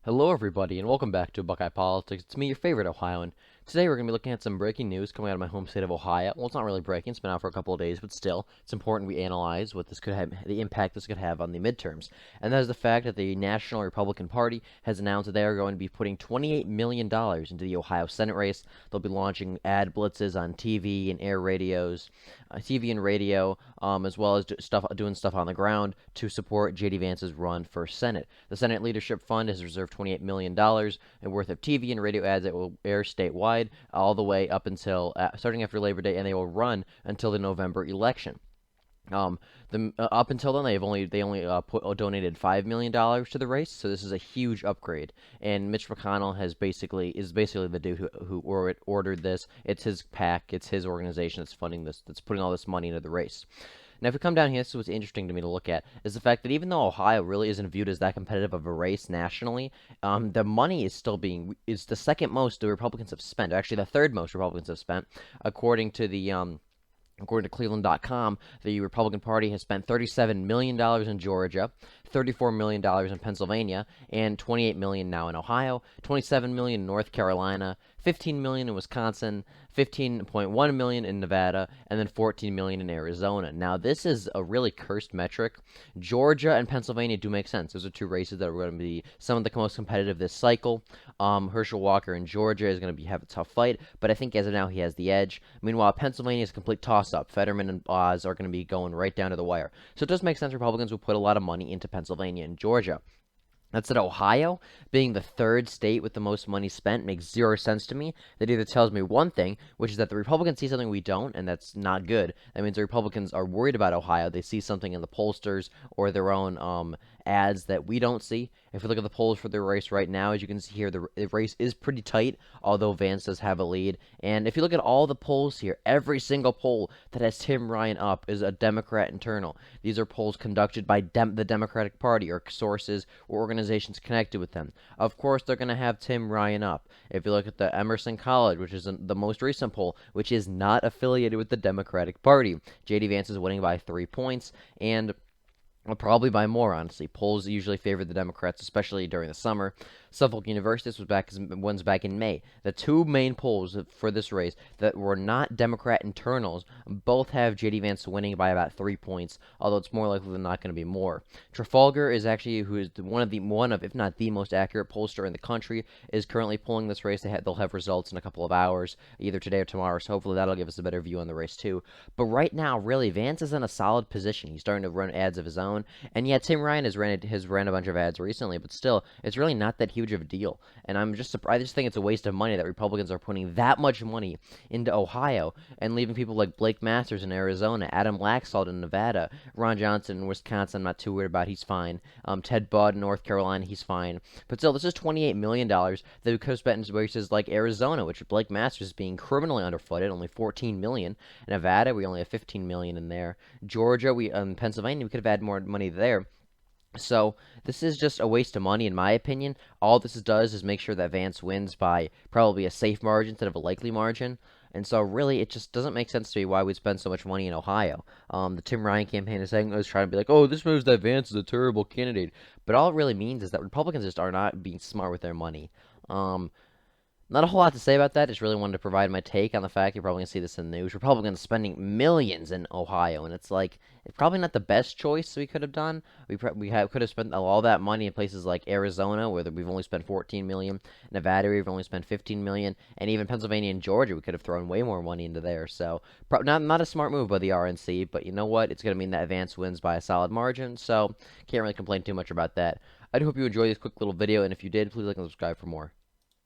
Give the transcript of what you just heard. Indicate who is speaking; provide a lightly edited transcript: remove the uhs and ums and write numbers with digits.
Speaker 1: Hello, everybody, and welcome back to Buckeye Politics. It's me, your favorite Ohioan. Today, we're going to be looking at some breaking news coming out of my home state of Ohio. Well, it's not really breaking; it's been out for a couple of days, but still, it's important we analyze what this could have, the impact this could have on the midterms. And that is the fact that the National Republican Party has announced that they are going to be putting $28 million into the Ohio Senate race. They'll be launching ad blitzes on TV and air radios, TV and radio, as well as doing stuff on the ground to support J.D. Vance's run for Senate. The Senate Leadership Fund has reserved $28 million worth of TV and radio ads that will air statewide all the way up until starting after Labor Day, and they will run until the November election. Up until then, donated $5 million to the race, so this is a huge upgrade. And Mitch McConnell is basically the dude who ordered this. It's his PAC, it's his organization that's funding this, that's putting all this money into the race. Now, if we come down here, this is what's interesting to me to look at, is the fact that even though Ohio really isn't viewed as that competitive of a race nationally, the money is the second most the Republicans have spent, actually the third most Republicans have spent, according to Cleveland.com. The Republican Party has spent $37 million in Georgia, $34 million in Pennsylvania, and $28 million now in Ohio, $27 million in North Carolina, $15 million in Wisconsin, $15.1 million in Nevada, and then $14 million in Arizona. Now, this is a really cursed metric. Georgia and Pennsylvania do make sense. Those are two races that are going to be some of the most competitive this cycle. Herschel Walker in Georgia is going to have a tough fight, but I think as of now he has the edge. Meanwhile, Pennsylvania is a complete toss-up. Fetterman and Oz are going to be going right down to the wire. So it does make sense Republicans will put a lot of money into Pennsylvania and Georgia. That said, Ohio, being the third state with the most money spent, makes zero sense to me. That either tells me one thing, which is that the Republicans see something we don't, and that's not good. That means the Republicans are worried about Ohio. They see something in the pollsters or their own ads that we don't see. If you look at the polls for the race right now, as you can see here, the race is pretty tight, although Vance does have a lead. And if you look at all the polls here, every single poll that has Tim Ryan up is a Democrat internal. These are polls conducted by the Democratic Party or sources or organizations connected with them. Of course, they're going to have Tim Ryan up. If you look at the Emerson College, which is the most recent poll, which is not affiliated with the Democratic Party, J.D. Vance is winning by 3 points, and probably by more, honestly. Polls usually favor the Democrats, especially during the summer. Suffolk University, this was back in May. The two main polls for this race that were not Democrat internals both have J.D. Vance winning by about 3 points, although it's more likely than not going to be more. Trafalgar is actually who is one of if not the most accurate pollster in the country, is currently polling this race. They'll have results in a couple of hours, either today or tomorrow, so hopefully that'll give us a better view on the race too. But right now, really, Vance is in a solid position. He's starting to run ads of his own. And yeah, Tim Ryan has ran a bunch of ads recently, but still, it's really not that huge of a deal. And I'm just surprised. I just think it's a waste of money that Republicans are putting that much money into Ohio and leaving people like Blake Masters in Arizona, Adam Laxalt in Nevada, Ron Johnson in Wisconsin. I'm not too worried about. He's fine. Ted Budd in North Carolina. He's fine. But still, this is $28 million that we could have spent in races like Arizona, which Blake Masters is being criminally underfooted, only $14 million. Nevada, we only have $15 million in there. Georgia, Pennsylvania, we could have had more money there. So this is just a waste of money, in my opinion. All this does is make sure that Vance wins by probably a safe margin instead of a likely margin. And so really, it just doesn't make sense to me why we spend so much money in Ohio. The Tim Ryan campaign is trying to be like, oh, this proves that Vance is a terrible candidate. But all it really means is that Republicans just are not being smart with their money. Not a whole lot to say about that. Just really wanted to provide my take on the fact you're probably going to see this in the news. Republicans spending millions in Ohio, and it's like it's probably not the best choice we could have done. Could have spent all that money in places like Arizona, where we've only spent $14 million, Nevada, we've only spent $15 million, and even Pennsylvania and Georgia, we could have thrown way more money into there. So not a smart move by the RNC, but you know what? It's going to mean that Vance wins by a solid margin, so can't really complain too much about that. I do hope you enjoyed this quick little video, and if you did, please like and subscribe for more.